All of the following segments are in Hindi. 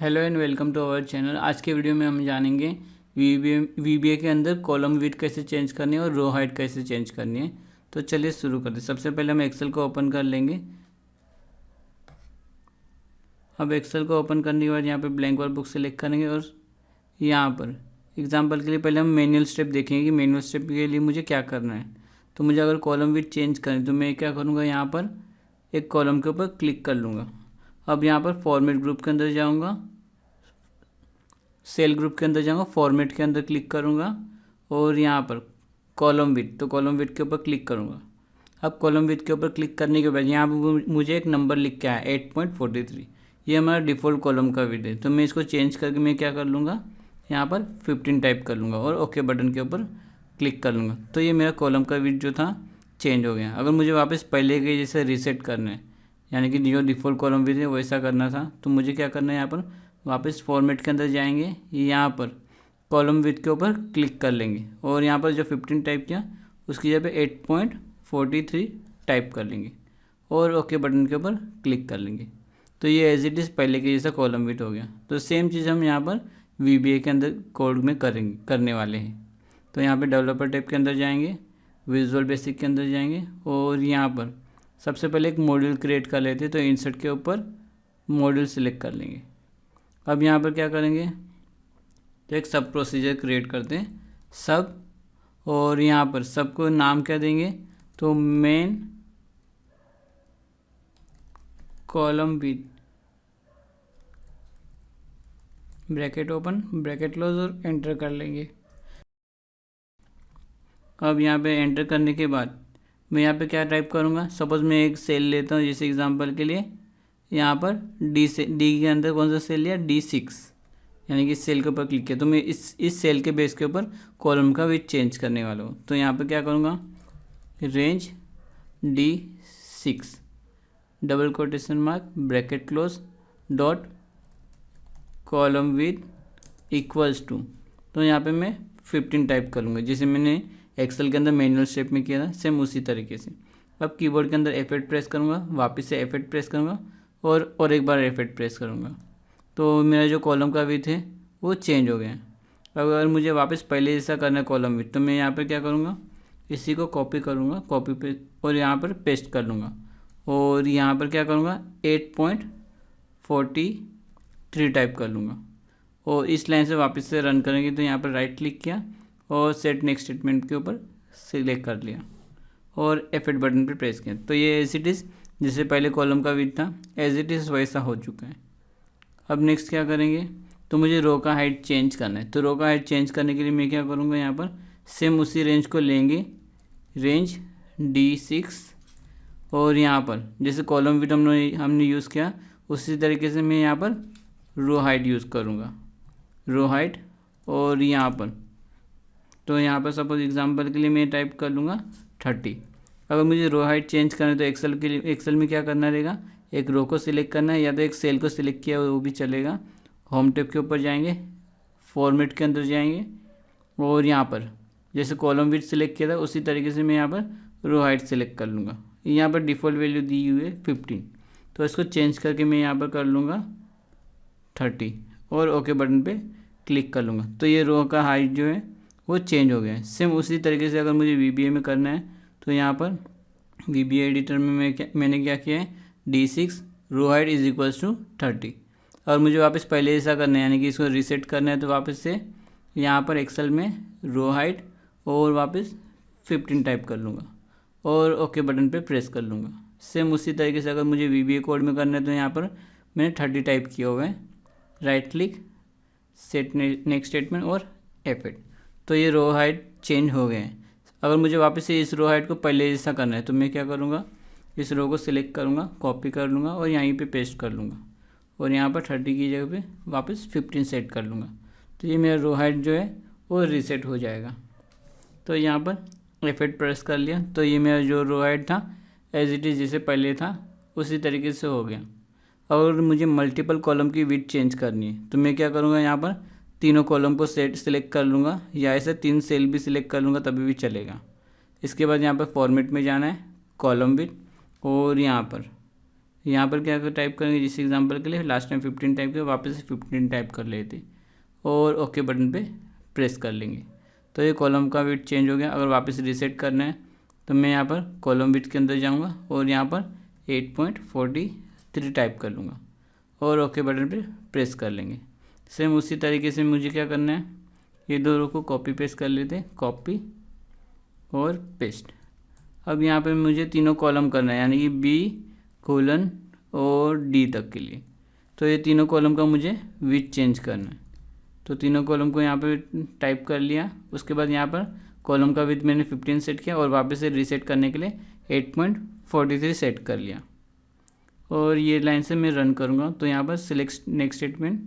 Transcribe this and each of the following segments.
Hello and welcome to our channel. आज के वीडियो में हम जानेंगे वीबीए के अंदर कॉलम विड्थ कैसे चेंज करनी है और रो हाइट कैसे चेंज करनी है। तो चलिए शुरू करते हैं। सबसे पहले हम एक्सेल को ओपन कर लेंगे। अब एक्सेल को ओपन करने के बाद यहाँ पे ब्लैंक वर्कबुक सेलेक्ट करेंगे और यहाँ पर एग्जांपल के लिए पहले हम मैनुअल स्टेप देखेंगे कि मैनुअल स्टेप के लिए मुझे क्या करना है। तो मुझे अगर कॉलम विड्थ चेंज करनी तो मैं क्या करूँगा, यहाँ पर एक कॉलम के ऊपर क्लिक कर लूँगा। अब यहाँ पर फॉर्मेट ग्रुप के अंदर जाऊँगा, सेल ग्रुप के अंदर जाऊँगा, फॉर्मेट के अंदर क्लिक करूँगा और यहाँ पर कॉलम विड्थ, तो कॉलम विड्थ के ऊपर क्लिक करूँगा। अब कॉलम विड्थ के ऊपर क्लिक करने के बाद यहाँ पर मुझे एक नंबर लिख के आया 8.43। ये हमारा डिफ़ॉल्ट कॉलम का विड्थ है। तो मैं इसको चेंज करके मैं क्या कर लूँगा, यहाँ पर 15 टाइप कर लूँगा और ओके बटन के ऊपर क्लिक कर लूँगा। तो ये मेरा कॉलम का विड्थ जो था चेंज हो गया। अगर मुझे वापस पहले के जैसे रीसेट करना है, यानी कि जो डिफ़ॉल्ट कॉलम विड्थ है वैसा करना था, तो मुझे क्या करना है, यहाँ पर वापस फॉर्मेट के अंदर जाएंगे, यहाँ पर कॉलम विड्थ के ऊपर क्लिक कर लेंगे और यहाँ पर जो 15 टाइप किया उसकी जगह पे 8.43 टाइप कर लेंगे और ओके बटन के ऊपर क्लिक कर लेंगे। तो ये एज इट इज़ पहले के जैसा कॉलम विड्थ हो गया। तो सेम चीज़ हम यहाँ पर वीबीए के अंदर कोड में करने वाले हैं। तो यहाँ पर डेवलपर टैब के अंदर जाएंगे, विजुअल बेसिक के अंदर जाएंगे और यहाँ पर सबसे पहले एक मॉड्यूल क्रिएट कर लेते हैं। तो इंसर्ट के ऊपर मॉड्यूल सेलेक्ट कर लेंगे। अब यहाँ पर क्या करेंगे, तो एक सब प्रोसीजर क्रिएट करते हैं, सब, और यहाँ पर सब को नाम क्या देंगे, तो main column width, bracket open bracket close और एंटर कर लेंगे। अब यहाँ पे एंटर करने के बाद मैं यहाँ पे क्या टाइप करूँगा, सपोज़ मैं एक सेल लेता हूँ, जैसे एग्जांपल के लिए यहाँ पर डी के अंदर कौन सा सेल लिया, D6, यानी कि सेल के ऊपर क्लिक किया। तो मैं इस सेल के बेस के ऊपर कॉलम का विड्थ चेंज करने वाला हूँ। तो यहाँ पर क्या करूँगा, range D6 double quotation mark bracket close dot column width equals to, तो यहाँ पे मैं 15 टाइप करूँगा, जैसे मैंने एक्सेल के अंदर मैनुअल स्टेप में किया था, सेम उसी तरीके से। अब कीबोर्ड के अंदर F8 प्रेस करूँगा, वापस से F8 प्रेस करूँगा और एक बार F8 प्रेस करूँगा। तो मेरा जो कॉलम का विड्थ है वो चेंज हो गया। अगर मुझे वापस पहले जैसा करना है कॉलम विड्थ, तो मैं यहाँ पर क्या करूँगा, इसी को कॉपी करूँगा, कॉपी पे और यहाँ पर पेस्ट कर लूँगा और यहाँ पर क्या करूँगा 8.43 टाइप कर लूँगा और इस लाइन से वापस से रन करेंगे। तो यहाँ पर राइट क्लिक किया और सेट नेक्स्ट स्टेटमेंट के ऊपर सिलेक्ट कर लिया और F8 बटन पर प्रेस किया। तो ये एज इट इज़ जैसे पहले कॉलम का विड्थ था एज इट इज़ वैसा हो चुका है। अब नेक्स्ट क्या करेंगे, तो मुझे रो का हाइट चेंज करना है। तो रो का हाइट चेंज करने के लिए मैं क्या करूँगा, यहाँ पर सेम उसी रेंज को लेंगे, रेंज D6, और यहाँ पर जैसे कॉलम विड्थ हमने यूज़ किया उसी तरीके से मैं यहाँ पर रो हाइट यूज़ करूँगा, रो हाइट, और यहाँ पर तो यहाँ पर सपोज एग्जांपल के लिए मैं टाइप कर लूँगा 30। अगर मुझे रो हाइट चेंज करना है तो एक्सेल में क्या करना रहेगा, एक रो को सिलेक्ट करना है या तो एक सेल को सिलेक्ट किया वो भी चलेगा। होम टैब के ऊपर जाएंगे, फॉर्मेट के अंदर जाएंगे और यहाँ पर जैसे कॉलम विड्थ सिलेक्ट किया था उसी तरीके से मैं यहाँ पर रो हाइट सिलेक्ट कर लूँगा। यहाँ पर डिफ़ॉल्ट वैल्यू दी हुई है 15, तो इसको चेंज करके मैं यहाँ पर कर लूँगा 30 और ओके बटन पे क्लिक कर लूँगा। तो ये रो का हाइट जो है वो चेंज हो गया है। सेम उसी तरीके से अगर मुझे वीबीए में करना है तो यहाँ पर वीबीए एडिटर में मैंने क्या किया है, D6 row height is equals to 30। और मुझे वापस पहले जैसा करना है, यानी कि इसको रीसेट करना है, तो वापस से यहाँ पर एक्सेल में रो हाइट और वापस 15 टाइप कर लूँगा और ओके बटन पे प्रेस कर लूँगा। सेम उसी तरीके से अगर मुझे वीबीए कोड में करना है तो यहाँ पर मैंने 30 टाइप किया हुआ है, right click, set next statement और F8। तो ये रो हाइट चेंज हो गए हैं। अगर मुझे वापस से इस रो हाइट को पहले जैसा करना है तो मैं क्या करूँगा, इस रो को सिलेक्ट करूँगा, कॉपी कर लूँगा और यहीं पे पेस्ट कर लूँगा और यहाँ पर 30 की जगह पे वापस 15 सेट कर लूँगा। तो ये मेरा रो हाइट जो है वो रीसेट हो जाएगा। तो यहाँ पर F8 प्रेस कर लिया, तो ये मेरा जो रो हाइट था एज इट इज़ जैसे पहले था उसी तरीके से हो गया। और मुझे मल्टीपल कॉलम की विड्थ चेंज करनी है तो मैं क्या करूँगा, यहाँ पर तीनों कॉलम को सिलेक्ट कर लूँगा या ऐसे 3 सेल भी सिलेक्ट कर लूँगा तभी भी चलेगा। इसके बाद यहाँ पर फॉर्मेट में जाना है, कॉलम विड्थ, और यहाँ पर यहाँ पर क्या टाइप करेंगे, जिस एग्जांपल के लिए लास्ट टाइम 15 टाइप किया, वापस से 15 टाइप कर लेते और ओके बटन पे प्रेस कर लेंगे। तो ये कॉलम का विड्थ चेंज हो गया। अगर वापस रीसेट करना है तो मैं यहाँ पर कॉलम विड्थ के अंदर जाऊँगा और यहाँ पर 8.43 टाइप कर लूँगा और ओके बटन पे प्रेस कर लेंगे। सेम उसी तरीके से मुझे क्या करना है, ये दो रो को कॉपी पेस्ट कर लेते हैं, कॉपी और पेस्ट। अब यहाँ पे मुझे तीनों कॉलम करना है, यानी कि B:, और D तक के लिए। तो ये तीनों कॉलम का मुझे विड्थ चेंज करना है। तो तीनों कॉलम को यहाँ पे टाइप कर लिया। उसके बाद यहाँ पर कॉलम का विड्थ मैंने 15 सेट किया और वापस से रीसेट करने के लिए 8.43 सेट कर लिया। और ये लाइन से मैं रन करूँगा तो यहाँ पर select next statement,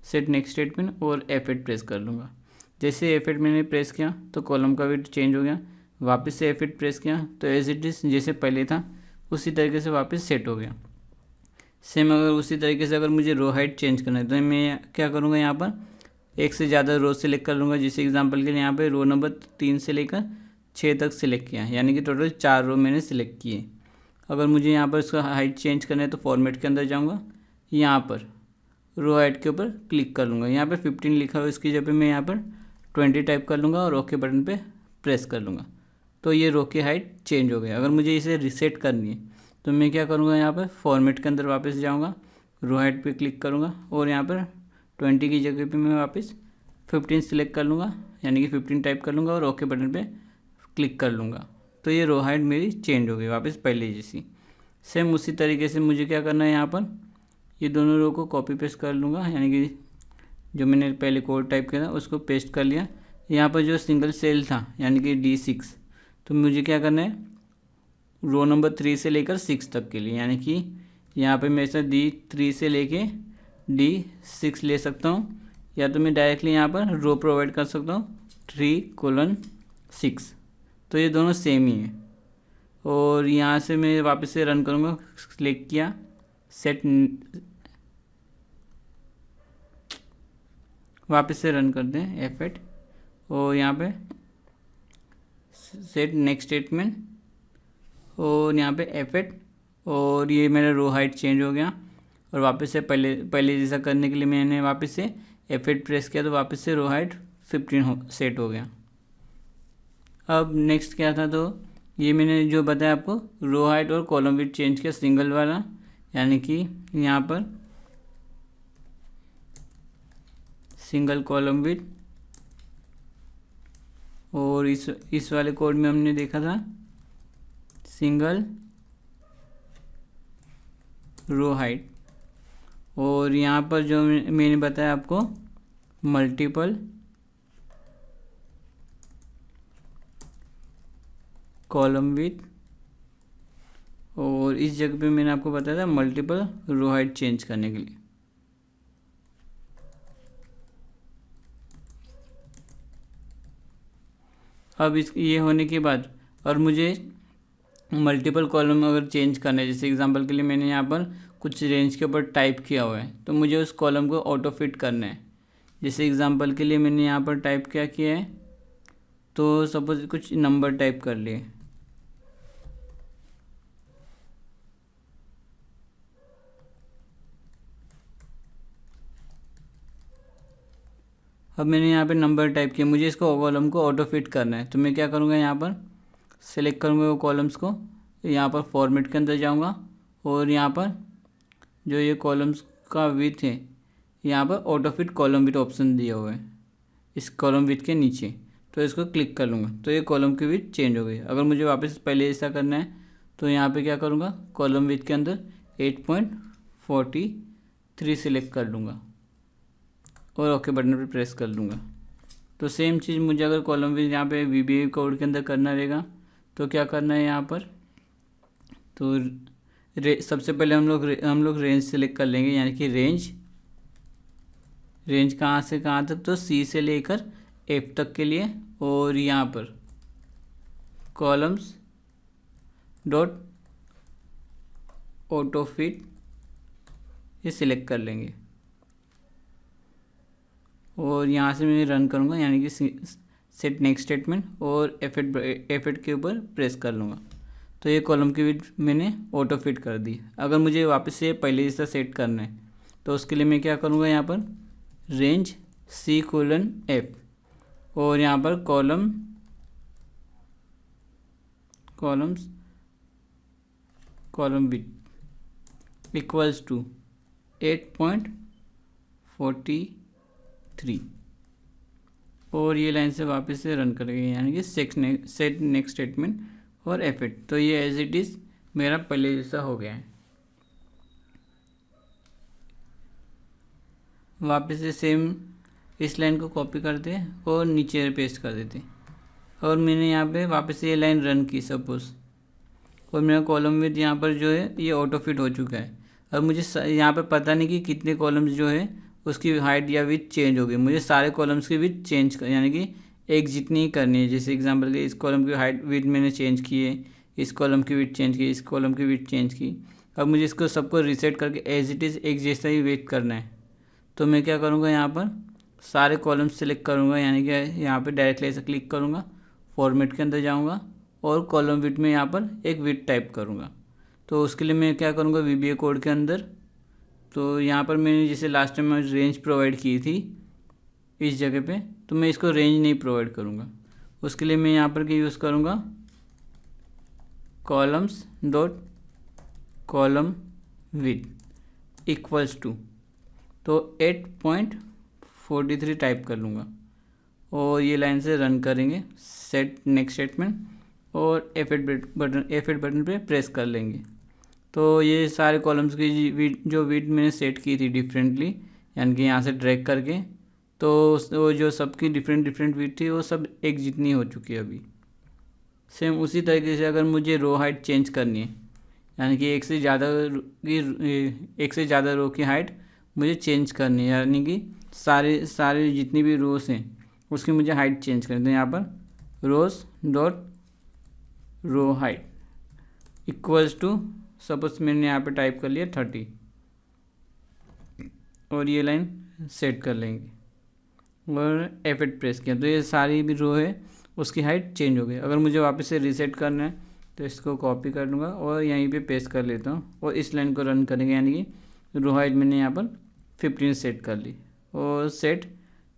set next statement और F8 प्रेस कर लूँगा। जैसे F8 मैंने प्रेस किया तो कॉलम का विड्थ चेंज हो गया। वापस से F8 प्रेस किया तो एज इट इज़ जैसे पहले था उसी तरीके से वापस सेट हो गया। सेम अगर उसी तरीके से अगर मुझे रो हाइट चेंज करना है तो मैं क्या करूँगा, यहाँ पर एक से ज़्यादा रो सेलेक्ट कर लूँगा। जैसे एग्जांपल के लिए यहाँ पे रो नंबर 3 से लेकर 6 तक सिलेक्ट किया, यानी कि टोटल 4 रो मैंने सिलेक्ट किए। अगर मुझे यहाँ पर इसका हाइट चेंज करना है तो फॉर्मेट के अंदर जाऊँगा, यहाँ पर रो हाइट के ऊपर क्लिक कर लूँगा। यहाँ पर 15 लिखा हुआ, इसकी जगह पे मैं यहाँ पर 20 टाइप कर लूँगा और ओके बटन पर प्रेस कर लूँगा। तो ये रो की हाइट चेंज हो गया। अगर मुझे इसे रीसेट करनी है तो मैं क्या करूँगा, यहाँ पर फॉर्मेट के अंदर वापस जाऊँगा, रो हाइट पे क्लिक करूँगा और यहाँ पर 20 की जगह पे मैं वापस 15 सिलेक्ट कर लूँगा, यानी कि 15 टाइप कर लूँगा और ओके बटन पे क्लिक कर लूँगा। तो ये रो हाइट मेरी चेंज हो गई वापस पहले जैसी। सेम उसी तरीके से मुझे क्या करना है, यहाँ पर ये दोनों रो को कॉपी पेस्ट कर लूँगा, यानी कि जो मैंने पहले कोड टाइप किया था उसको पेस्ट कर लिया। यहाँ पर जो सिंगल सेल था यानी कि D6, तो मुझे क्या करना है, रो नंबर 3 से लेकर 6 तक के लिए, यानी कि यहाँ पे मैं ऐसा D3 से लेके D6 ले सकता हूँ, या तो मैं डायरेक्टली यहाँ पर रो प्रोवाइड कर सकता हूँ 3:6। तो ये दोनों सेम ही हैं। और यहाँ से मैं वापस से रन करूँगा, क्लिक किया, सेट, वापस से रन करते हैं F8 और यहाँ पे सेट नेक्स्ट स्टेटमेंट और यहाँ पे F8 और ये मेरा रो हाइट चेंज हो गया। और वापस से पहले जैसा करने के लिए मैंने वापस से F8 प्रेस किया तो वापस से रो हाइट 15 सेट हो गया। अब नेक्स्ट क्या था, तो ये मैंने जो बताया आपको, रो हाइट और कॉलम विड्थ चेंज किया सिंगल वाला, यानी कि यहाँ पर सिंगल कॉलम विड्थ, और इस वाले कोड में हमने देखा था सिंगल रो हाइट। और यहाँ पर जो मैंने बताया आपको मल्टीपल कॉलम विड्थ, और इस जगह पे मैंने आपको बताया था मल्टीपल रो हाइट चेंज करने के लिए। अब ये होने के बाद और मुझे मल्टीपल कॉलम अगर चेंज करना है, जैसे एग्जांपल के लिए मैंने यहाँ पर कुछ रेंज के ऊपर टाइप किया हुआ है तो मुझे उस कॉलम को ऑटो फिट करना है। जैसे एग्जांपल के लिए मैंने यहाँ पर टाइप क्या किया है, तो सपोज कुछ नंबर टाइप कर लिए, अब मैंने यहाँ पे नंबर टाइप किया, मुझे इसको कॉलम को ऑटो फिट करना है। तो मैं क्या करूँगा, यहाँ पर सेलेक्ट करूँगा वो कॉलम्स को, यहाँ पर फॉर्मेट के अंदर जाऊँगा और यहाँ पर जो ये कॉलम्स का विड्थ है यहाँ पर auto fit column width option दिया हुआ है इस कॉलम विड्थ के नीचे, तो इसको क्लिक कर लूँगा तो ये कॉलम की विड्थ चेंज हो गई। अगर मुझे वापस पहले ऐसा करना है तो यहाँ पे क्या करूँगा, कॉलम विड्थ के अंदर 8.43 सिलेक्ट कर लूँगा और ओके बटन पर प्रेस कर लूँगा। तो सेम चीज़ मुझे अगर कॉलम विड्थ यहाँ पे VBA कोड के अंदर करना रहेगा तो क्या करना है, यहाँ पर तो सबसे पहले हम लोग रेंज सेलेक्ट कर लेंगे, यानी कि रेंज कहाँ से कहाँ तक, तो C से लेकर F तक के लिए, और यहाँ पर कॉलम्स डॉट ऑटो फिट ये सिलेक्ट कर लेंगे और यहाँ से मैं रन करूँगा, यानी कि सेट नेक्स्ट स्टेटमेंट और F8 के ऊपर प्रेस कर लूँगा। तो ये कॉलम की विड्थ मैंने ऑटो फिट कर दी। अगर मुझे वापस से पहले जैसा सेट करना है तो उसके लिए मैं क्या करूँगा, यहाँ पर रेंज C:F और यहाँ पर कॉलम विड्थ इक्वल्स टू 8.43 और ये लाइन से वापस से रन करेंगे, यानी कि सेट नेक्स्ट स्टेटमेंट और एफिट। तो ये एज इट इज़ मेरा पहले जैसा हो गया है। वापस से सेम इस लाइन को कॉपी करते हैं और नीचे पेस्ट कर देते हैं। और मैंने यहाँ पे वापस से ये लाइन रन की सपोज, और मेरा कॉलम विड्थ यहाँ पर जो है ये ऑटो फिट हो चुका है। अब मुझे यहाँ पर पता नहीं कि कितने कॉलम्स जो है उसकी हाइट या विड्थ चेंज हो गई। मुझे सारे कॉलम्स की विड्थ चेंज कर, यानी कि एक जितनी ही करनी है। जैसे एग्जांपल के इस कॉलम की हाइट विड्थ मैंने चेंज की है, इस कॉलम की विड्थ चेंज की, इस कॉलम की विड्थ चेंज की। अब मुझे इसको सबको रीसेट करके एज इट इज़ एक जैसा ही वेट करना है। तो मैं क्या करूँगा, यहाँ पर सारे कॉलम्स सेलेक्ट करूँगा, यानी कि यहाँ पर डायरेक्टली ऐसे क्लिक करूँगा, फॉर्मेट के अंदर जाऊँगा और कॉलम विड्थ में यहाँ पर एक विड्थ टाइप करूँगा। तो उसके लिए मैं क्या करूँगा, VBA कोड के अंदर, तो यहाँ पर मैंने जैसे लास्ट टाइम मैं रेंज प्रोवाइड की थी इस जगह पे, तो मैं इसको रेंज नहीं प्रोवाइड करूँगा। उसके लिए मैं यहाँ पर क्या यूज़ करूँगा, columns dot column width equals to, तो 8.43 टाइप कर लूँगा और ये लाइन से रन करेंगे, सेट नेक्स्ट स्टेटमेंट और F8 बटन पे प्रेस कर लेंगे। तो ये सारे कॉलम्स की जो विड्थ मैंने सेट की थी डिफरेंटली, यानी कि यहाँ से ड्रैग करके, तो वो जो सबकी डिफरेंट विड्थ थी वो सब एक जितनी हो चुकी है अभी। सेम उसी तरीके से अगर मुझे रो हाइट चेंज करनी है, यानी कि एक से ज़्यादा रो की हाइट मुझे चेंज करनी है, यानी कि सारे जितनी भी रोस हैं उसकी मुझे हाइट चेंज करनी है। तो यहाँ पर रोज dot row height equals to, suppose मैंने यहाँ पे टाइप कर लिया 30 और ये लाइन सेट कर लेंगे और F8 प्रेस किया, तो ये सारी भी रो है उसकी हाइट चेंज हो गई। अगर मुझे वापस से रीसेट करना है तो इसको कॉपी कर लूँगा और यहीं पे पेस्ट कर लेता हूँ और इस लाइन को रन करेंगे, यानी कि रो हाइट मैंने यहाँ पर 15 सेट कर ली और सेट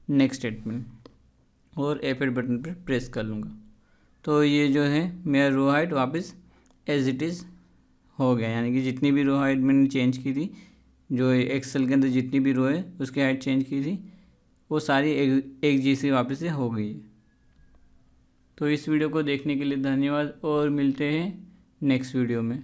नेक्स्ट स्टेटमेंट और F8 बटन पर प्रेस कर लूँगा। तो ये जो है मेरा रो हाइट वापस एज इट इज़ हो गया, यानी कि जितनी भी रो हाइट मैंने चेंज की थी, जो एक्सेल के अंदर जितनी भी रो है उसकी हाइट चेंज की थी, वो सारी एक जैसी वापस से हो गई है। तो इस वीडियो को देखने के लिए धन्यवाद और मिलते हैं नेक्स्ट वीडियो में।